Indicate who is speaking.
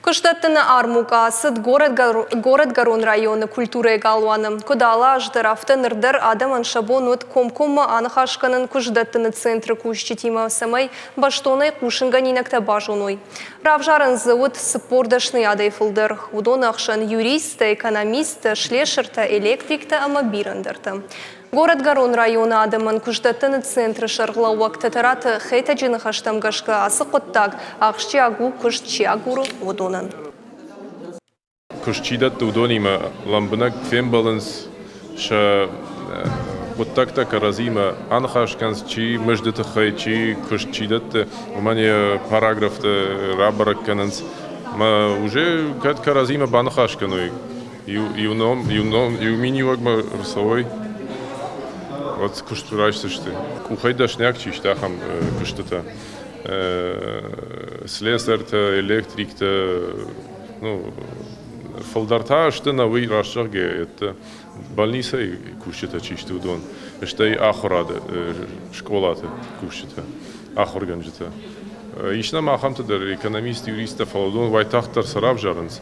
Speaker 1: Кыштаттыны армука, сыд город Гарон районы культуры галуаны. Кудала аждырафты нырдыр адамын шабонут комкомма анахашканын кыштаттыны центры кущетима самай баштоной кушынга нинакта бажуной. Равжарын зовут спордашный адай фылдыр. Удон ақшан юрист, экономист, шлешерта, электрикта, ама бирандырты. Город Гарон районы адамын кыштаттыны центры шарғла уақытатараты хейта жинахаштамгашка асы қоттаг ақшчи агу кыштчи агуру удонын.
Speaker 2: Кыштчидат удонима ламбынак фембаланс ша қоттакта каразима анхашкансчи междыты хайчи кыштчидат умане параграфты рабараккананс ма уже кат каразима банхашканой юминивагма рсовой. Вот куштурайся что кухайдаш някчи штахам куштата слесарта электрикта ну фолдарта что на вы расшаге это больница куштата чистый удон что и ахрада школата куштата ахорганжата ишна махамта дар экономист юриста фалдон вайтахтар сарабжаранс